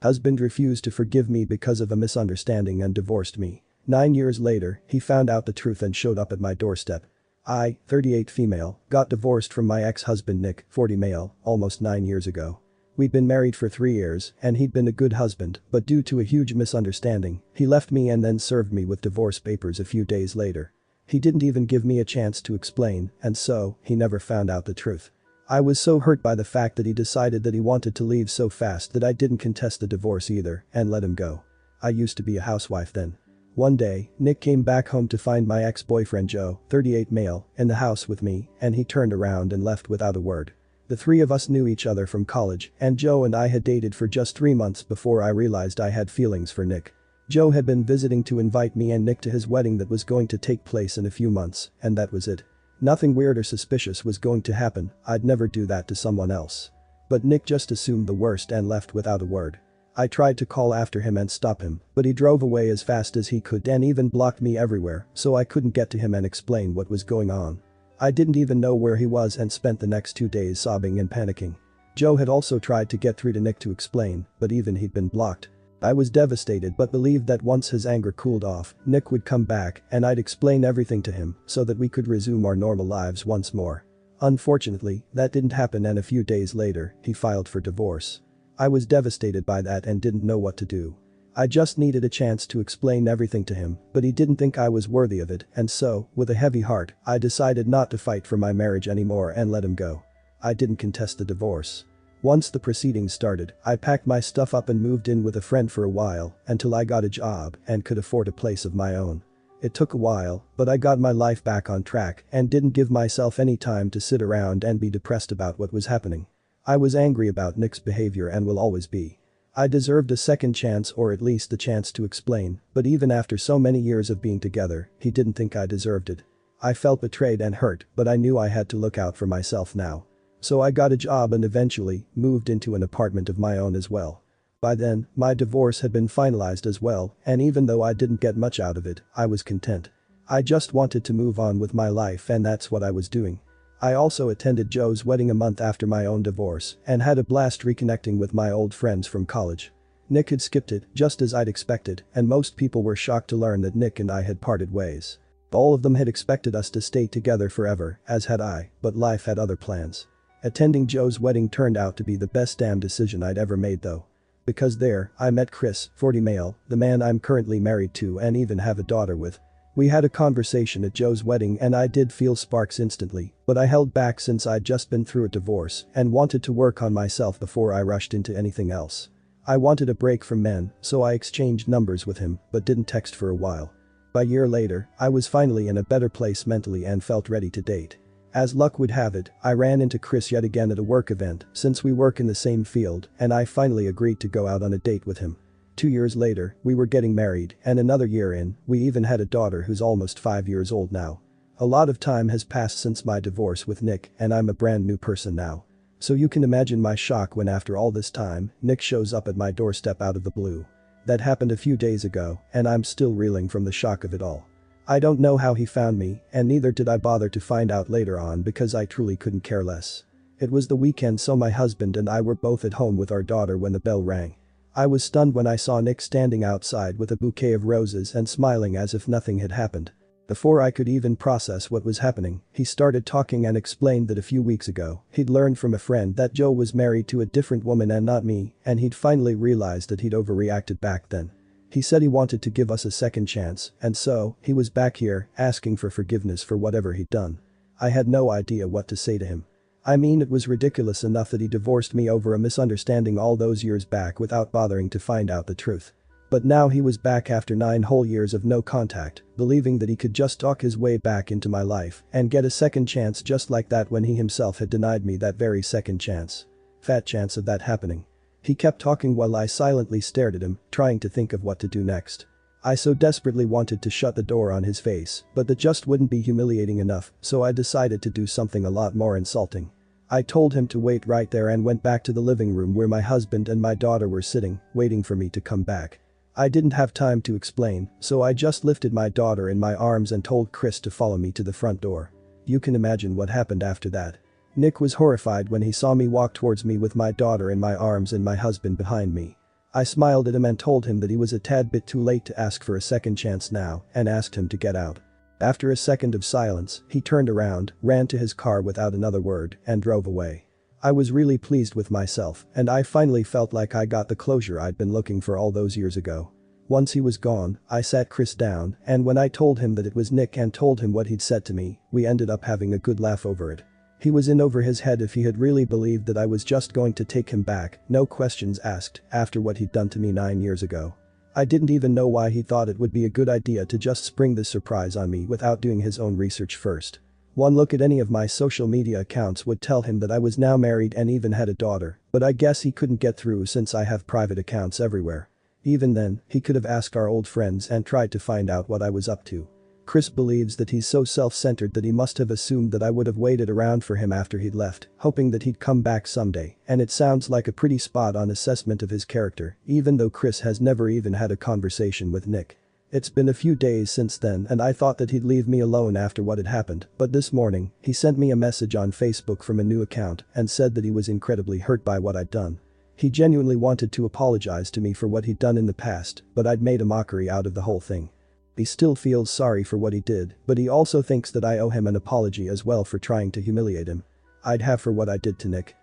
Husband refused to forgive me because of a misunderstanding and divorced me. 9 years later, he found out the truth and showed up at my doorstep. I, 38 female, got divorced from my ex-husband Nick, 40 male, almost 9 years ago. We'd been married for 3 years, and he'd been a good husband, but due to a huge misunderstanding, he left me and then served me with divorce papers a few days later. He didn't even give me a chance to explain, and so, he never found out the truth. I was so hurt by the fact that he decided that he wanted to leave so fast that I didn't contest the divorce either, and let him go. I used to be a housewife then. One day, Nick came back home to find my ex-boyfriend Joe, 38 male, in the house with me, and he turned around and left without a word. The three of us knew each other from college, and Joe and I had dated for just 3 months before I realized I had feelings for Nick. Joe had been visiting to invite me and Nick to his wedding that was going to take place in a few months, and that was it. Nothing weird or suspicious was going to happen, I'd never do that to someone else. But Nick just assumed the worst and left without a word. I tried to call after him and stop him, but he drove away as fast as he could and even blocked me everywhere, so I couldn't get to him and explain what was going on. I didn't even know where he was and spent the next 2 days sobbing and panicking. Joe had also tried to get through to Nick to explain, but even he'd been blocked. I was devastated but believed that once his anger cooled off, Nick would come back and I'd explain everything to him so that we could resume our normal lives once more. Unfortunately, that didn't happen and a few days later, he filed for divorce. I was devastated by that and didn't know what to do. I just needed a chance to explain everything to him, but he didn't think I was worthy of it, and so, with a heavy heart, I decided not to fight for my marriage anymore and let him go. I didn't contest the divorce. Once the proceedings started, I packed my stuff up and moved in with a friend for a while until I got a job and could afford a place of my own. It took a while, but I got my life back on track and didn't give myself any time to sit around and be depressed about what was happening. I was angry about Nick's behavior and will always be. I deserved a second chance or at least the chance to explain, but even after so many years of being together, he didn't think I deserved it. I felt betrayed and hurt, but I knew I had to look out for myself now. So I got a job and eventually moved into an apartment of my own as well. By then, my divorce had been finalized as well, and even though I didn't get much out of it, I was content. I just wanted to move on with my life and that's what I was doing. I also attended Joe's wedding a month after my own divorce and had a blast reconnecting with my old friends from college. Nick had skipped it, just as I'd expected, and most people were shocked to learn that Nick and I had parted ways. All of them had expected us to stay together forever, as had I, but life had other plans. Attending Joe's wedding turned out to be the best damn decision I'd ever made though. Because there, I met Chris, 40 male, the man I'm currently married to and even have a daughter with. We had a conversation at Joe's wedding and I did feel sparks instantly, but I held back since I'd just been through a divorce and wanted to work on myself before I rushed into anything else. I wanted a break from men, so I exchanged numbers with him, but didn't text for a while. By a year later, I was finally in a better place mentally and felt ready to date. As luck would have it, I ran into Chris yet again at a work event since we work in the same field and I finally agreed to go out on a date with him. 2 years later, we were getting married and another year in, we even had a daughter who's almost 5 years old now. A lot of time has passed since my divorce with Nick and I'm a brand new person now. So you can imagine my shock when after all this time, Nick shows up at my doorstep out of the blue. That happened a few days ago and I'm still reeling from the shock of it all. I don't know how he found me and neither did I bother to find out later on because I truly couldn't care less. It was the weekend so my husband and I were both at home with our daughter when the bell rang. I was stunned when I saw Nick standing outside with a bouquet of roses and smiling as if nothing had happened. Before I could even process what was happening, he started talking and explained that a few weeks ago, he'd learned from a friend that Joe was married to a different woman and not me, and he'd finally realized that he'd overreacted back then. He said he wanted to give us a second chance, and so, he was back here, asking for forgiveness for whatever he'd done. I had no idea what to say to him. I mean, it was ridiculous enough that he divorced me over a misunderstanding all those years back without bothering to find out the truth. But now he was back after 9 whole years of no contact, believing that he could just talk his way back into my life and get a second chance just like that when he himself had denied me that very second chance. Fat chance of that happening. He kept talking while I silently stared at him, trying to think of what to do next. I so desperately wanted to shut the door on his face, but that just wouldn't be humiliating enough, so I decided to do something a lot more insulting. I told him to wait right there and went back to the living room where my husband and my daughter were sitting, waiting for me to come back. I didn't have time to explain, so I just lifted my daughter in my arms and told Chris to follow me to the front door. You can imagine what happened after that. Nick was horrified when he saw me walk towards me with my daughter in my arms and my husband behind me. I smiled at him and told him that he was a tad bit too late to ask for a second chance now and asked him to get out. After a second of silence, he turned around, ran to his car without another word, and drove away. I was really pleased with myself, and I finally felt like I got the closure I'd been looking for all those years ago. Once he was gone, I sat Chris down, and when I told him that it was Nick and told him what he'd said to me, we ended up having a good laugh over it. He was in over his head if he had really believed that I was just going to take him back, no questions asked, after what he'd done to me 9 years ago. I didn't even know why he thought it would be a good idea to just spring this surprise on me without doing his own research first. One look at any of my social media accounts would tell him that I was now married and even had a daughter, but I guess he couldn't get through since I have private accounts everywhere. Even then, he could have asked our old friends and tried to find out what I was up to. Chris believes that he's so self-centered that he must have assumed that I would have waited around for him after he'd left, hoping that he'd come back someday, and it sounds like a pretty spot-on assessment of his character, even though Chris has never even had a conversation with Nick. It's been a few days since then and I thought that he'd leave me alone after what had happened, but this morning, he sent me a message on Facebook from a new account and said that he was incredibly hurt by what I'd done. He genuinely wanted to apologize to me for what he'd done in the past, but I'd made a mockery out of the whole thing. He still feels sorry for what he did, but he also thinks that I owe him an apology as well for trying to humiliate him. I'd have for what I did to Nick.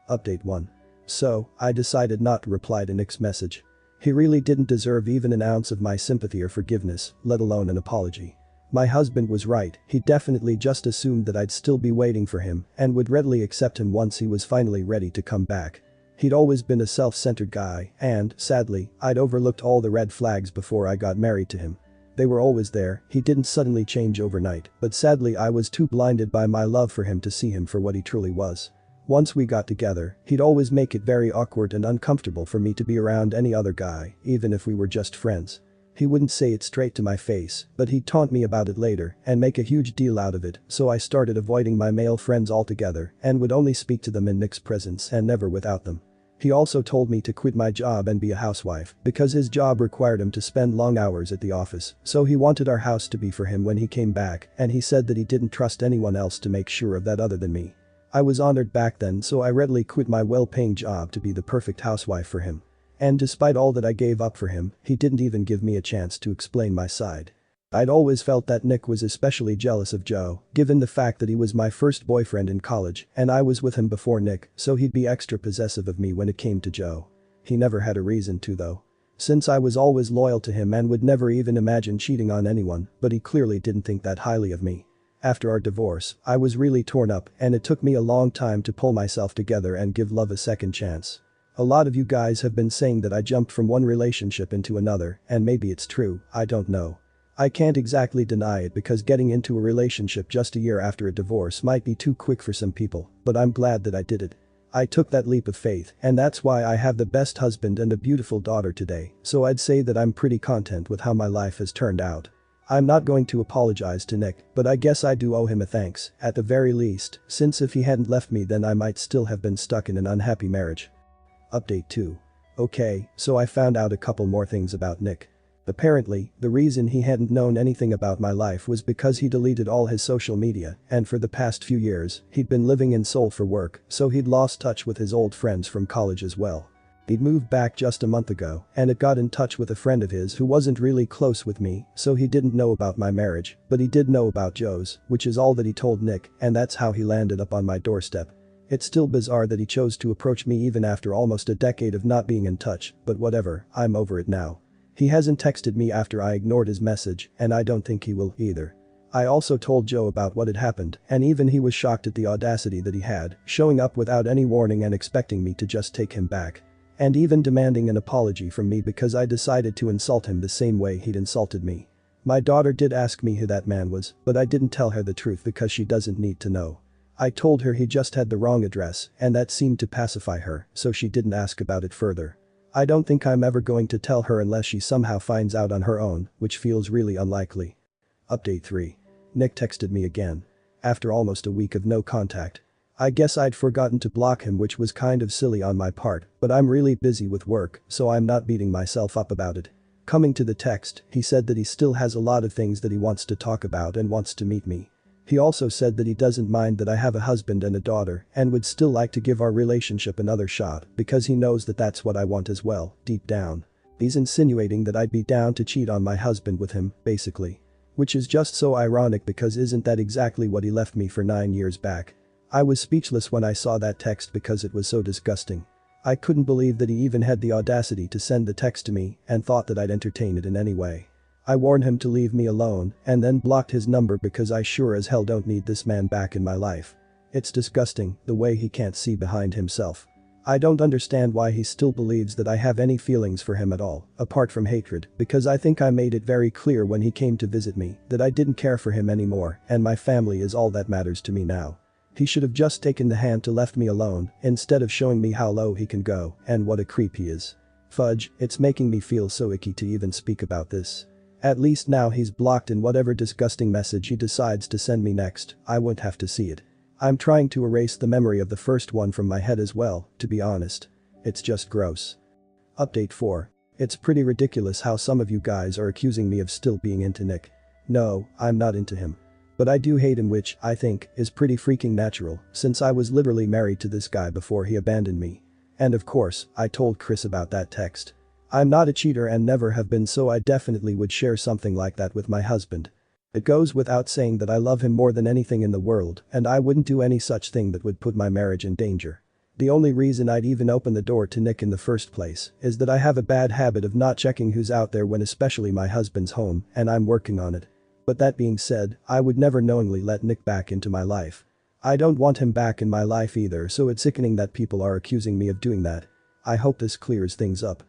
Update 1. So, I decided not to reply to Nick's message. He really didn't deserve even an ounce of my sympathy or forgiveness, let alone an apology. My husband was right, he definitely just assumed that I'd still be waiting for him and would readily accept him once he was finally ready to come back. He'd always been a self-centered guy and, sadly, I'd overlooked all the red flags before I got married to him. They were always there, he didn't suddenly change overnight, but sadly I was too blinded by my love for him to see him for what he truly was. Once we got together, he'd always make it very awkward and uncomfortable for me to be around any other guy, even if we were just friends. He wouldn't say it straight to my face, but he'd taunt me about it later and make a huge deal out of it, so I started avoiding my male friends altogether and would only speak to them in Nick's presence and never without them. He also told me to quit my job and be a housewife because his job required him to spend long hours at the office, so he wanted our house to be for him when he came back, and he said that he didn't trust anyone else to make sure of that other than me. I was honored back then, so I readily quit my well-paying job to be the perfect housewife for him. And despite all that I gave up for him, he didn't even give me a chance to explain my side. I'd always felt that Nick was especially jealous of Joe, given the fact that he was my first boyfriend in college and I was with him before Nick, so he'd be extra possessive of me when it came to Joe. He never had a reason to though. Since I was always loyal to him and would never even imagine cheating on anyone, but he clearly didn't think that highly of me. After our divorce, I was really torn up and it took me a long time to pull myself together and give love a second chance. A lot of you guys have been saying that I jumped from one relationship into another, and maybe it's true, I don't know. I can't exactly deny it because getting into a relationship just a year after a divorce might be too quick for some people, but I'm glad that I did it. I took that leap of faith and that's why I have the best husband and a beautiful daughter today, so I'd say that I'm pretty content with how my life has turned out. I'm not going to apologize to Nick, but I guess I do owe him a thanks, at the very least, since if he hadn't left me then I might still have been stuck in an unhappy marriage. Update 2. Okay, so I found out a couple more things about Nick. Apparently, the reason he hadn't known anything about my life was because he deleted all his social media and for the past few years, he'd been living in Seoul for work, so he'd lost touch with his old friends from college as well. He'd moved back just a month ago and had got in touch with a friend of his who wasn't really close with me, so he didn't know about my marriage, but he did know about Joe's, which is all that he told Nick, and that's how he landed up on my doorstep. It's still bizarre that he chose to approach me even after almost a decade of not being in touch, but whatever, I'm over it now. He hasn't texted me after I ignored his message, and I don't think he will either. I also told Joe about what had happened, and even he was shocked at the audacity that he had, showing up without any warning and expecting me to just take him back. And even demanding an apology from me because I decided to insult him the same way he'd insulted me. My daughter did ask me who that man was, but I didn't tell her the truth because she doesn't need to know. I told her he just had the wrong address, and that seemed to pacify her, so she didn't ask about it further. I don't think I'm ever going to tell her unless she somehow finds out on her own, which feels really unlikely. Update 3. Nick texted me again. After almost a week of no contact. I guess I'd forgotten to block him, which was kind of silly on my part, but I'm really busy with work, so I'm not beating myself up about it. Coming to the text, he said that he still has a lot of things that he wants to talk about and wants to meet me. He also said that he doesn't mind that I have a husband and a daughter and would still like to give our relationship another shot because he knows that that's what I want as well, deep down. He's insinuating that I'd be down to cheat on my husband with him, basically. Which is just so ironic because isn't that exactly what he left me for 9 years back? I was speechless when I saw that text because it was so disgusting. I couldn't believe that he even had the audacity to send the text to me and thought that I'd entertain it in any way. I warned him to leave me alone and then blocked his number because I sure as hell don't need this man back in my life. It's disgusting, the way he can't see behind himself. I don't understand why he still believes that I have any feelings for him at all, apart from hatred, because I think I made it very clear when he came to visit me that I didn't care for him anymore and my family is all that matters to me now. He should have just taken the hint to left me alone instead of showing me how low he can go and what a creep he is. Fudge, it's making me feel so icky to even speak about this. At least now he's blocked and whatever disgusting message he decides to send me next, I won't have to see it. I'm trying to erase the memory of the first one from my head as well, to be honest. It's just gross. Update 4. It's pretty ridiculous how some of you guys are accusing me of still being into Nick. No, I'm not into him. But I do hate him, which, I think, is pretty freaking natural since I was literally married to this guy before he abandoned me. And of course, I told Chris about that text. I'm not a cheater and never have been, so I definitely would share something like that with my husband. It goes without saying that I love him more than anything in the world and I wouldn't do any such thing that would put my marriage in danger. The only reason I'd even open the door to Nick in the first place is that I have a bad habit of not checking who's out there when especially my husband's home and I'm working on it. But that being said, I would never knowingly let Nick back into my life. I don't want him back in my life either, so it's sickening that people are accusing me of doing that. I hope this clears things up.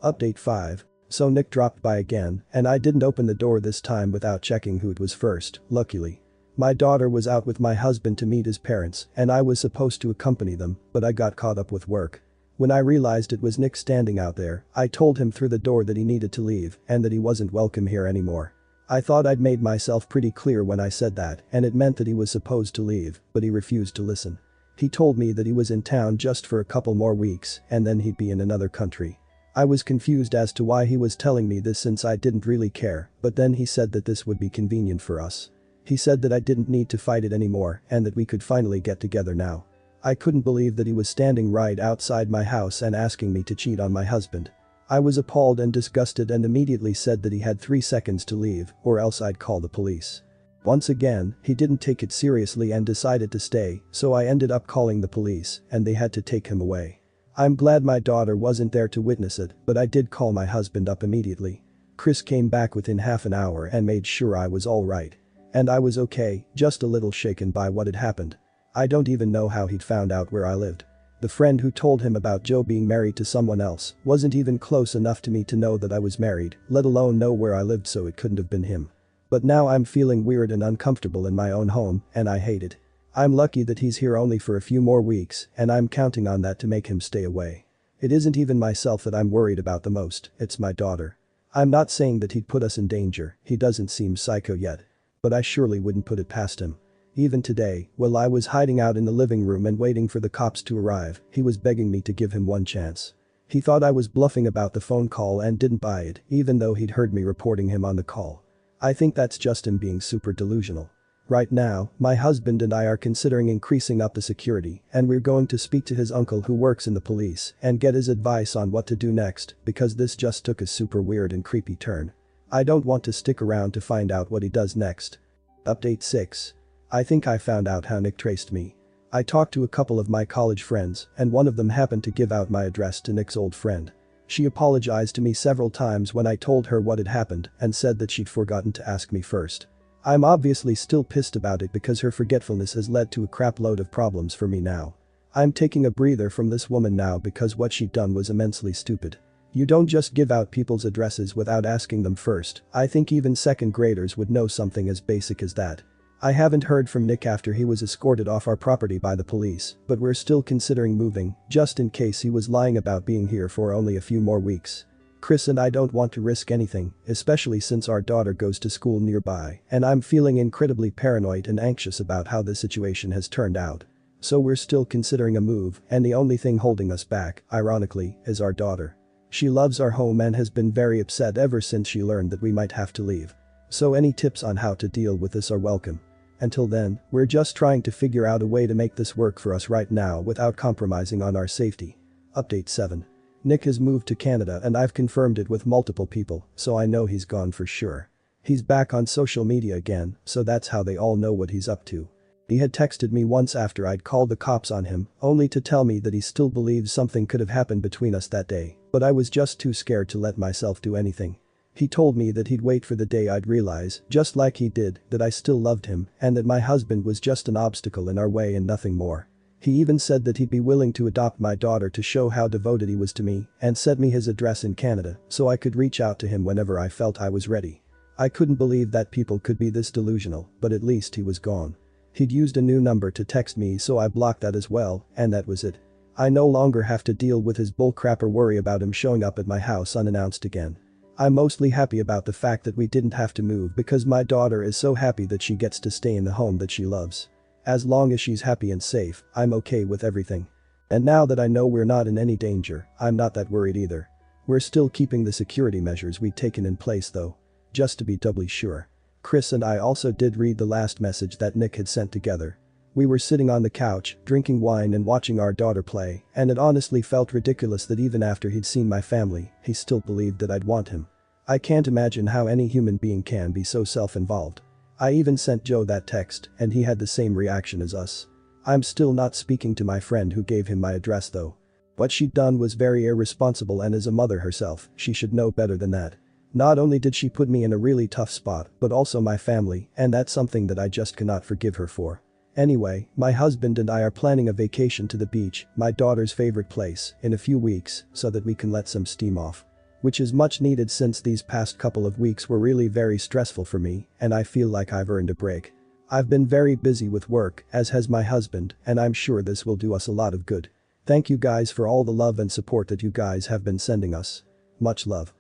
Update 5. So Nick dropped by again and I didn't open the door this time without checking who it was first, luckily. My daughter was out with my husband to meet his parents and I was supposed to accompany them, but I got caught up with work. When I realized it was Nick standing out there, I told him through the door that he needed to leave and that he wasn't welcome here anymore. I thought I'd made myself pretty clear when I said that and it meant that he was supposed to leave, but he refused to listen. He told me that he was in town just for a couple more weeks and then he'd be in another country. I was confused as to why he was telling me this since I didn't really care, but then he said that this would be convenient for us. He said that I didn't need to fight it anymore and that we could finally get together now. I couldn't believe that he was standing right outside my house and asking me to cheat on my husband. I was appalled and disgusted and immediately said that he had 3 seconds to leave or else I'd call the police. Once again, he didn't take it seriously and decided to stay, so I ended up calling the police and they had to take him away. I'm glad my daughter wasn't there to witness it, but I did call my husband up immediately. Chris came back within half an hour and made sure I was alright. And I was okay, just a little shaken by what had happened. I don't even know how he'd found out where I lived. The friend who told him about Joe being married to someone else wasn't even close enough to me to know that I was married, let alone know where I lived, so it couldn't have been him. But now I'm feeling weird and uncomfortable in my own home and I hate it. I'm lucky that he's here only for a few more weeks and I'm counting on that to make him stay away. It isn't even myself that I'm worried about the most, it's my daughter. I'm not saying that he'd put us in danger, he doesn't seem psycho yet. But I surely wouldn't put it past him. Even today, while I was hiding out in the living room and waiting for the cops to arrive, he was begging me to give him one chance. He thought I was bluffing about the phone call and didn't buy it, even though he'd heard me reporting him on the call. I think that's just him being super delusional. Right now, my husband and I are considering increasing up the security and we're going to speak to his uncle who works in the police and get his advice on what to do next because this just took a super weird and creepy turn. I don't want to stick around to find out what he does next. Update 6. I think I found out how Nick traced me. I talked to a couple of my college friends and one of them happened to give out my address to Nick's old friend. She apologized to me several times when I told her what had happened and said that she'd forgotten to ask me first. I'm obviously still pissed about it because her forgetfulness has led to a crap load of problems for me now. I'm taking a breather from this woman now because what she'd done was immensely stupid. You don't just give out people's addresses without asking them first. I think even second graders would know something as basic as that. I haven't heard from Nick after he was escorted off our property by the police, but we're still considering moving just in case he was lying about being here for only a few more weeks. Chris and I don't want to risk anything, especially since our daughter goes to school nearby and I'm feeling incredibly paranoid and anxious about how the situation has turned out. So we're still considering a move and the only thing holding us back, ironically, is our daughter. She loves our home and has been very upset ever since she learned that we might have to leave. So any tips on how to deal with this are welcome. Until then, we're just trying to figure out a way to make this work for us right now without compromising on our safety. Update 7. Nick has moved to Canada and I've confirmed it with multiple people, so I know he's gone for sure. He's back on social media again, so that's how they all know what he's up to. He had texted me once after I'd called the cops on him, only to tell me that he still believes something could have happened between us that day, but I was just too scared to let myself do anything. He told me that he'd wait for the day I'd realize, just like he did, that I still loved him and that my husband was just an obstacle in our way and nothing more. He even said that he'd be willing to adopt my daughter to show how devoted he was to me and sent me his address in Canada so I could reach out to him whenever I felt I was ready. I couldn't believe that people could be this delusional, but at least he was gone. He'd used a new number to text me so I blocked that as well, and that was it. I no longer have to deal with his bullcrap or worry about him showing up at my house unannounced again. I'm mostly happy about the fact that we didn't have to move because my daughter is so happy that she gets to stay in the home that she loves. As long as she's happy and safe, I'm okay with everything. And now that I know we're not in any danger, I'm not that worried either. We're still keeping the security measures we'd taken in place though. Just to be doubly sure. Chris and I also did read the last message that Nick had sent together. We were sitting on the couch, drinking wine and watching our daughter play, and it honestly felt ridiculous that even after he'd seen my family, he still believed that I'd want him. I can't imagine how any human being can be so self-involved. I even sent Joe that text, and he had the same reaction as us. I'm still not speaking to my friend who gave him my address though. What she'd done was very irresponsible, and as a mother herself, she should know better than that. Not only did she put me in a really tough spot, but also my family, and that's something that I just cannot forgive her for. Anyway, my husband and I are planning a vacation to the beach, my daughter's favorite place, in a few weeks so that we can let some steam off. Which is much needed since these past couple of weeks were really very stressful for me, and I feel like I've earned a break. I've been very busy with work, as has my husband, and I'm sure this will do us a lot of good. Thank you guys for all the love and support that you guys have been sending us. Much love.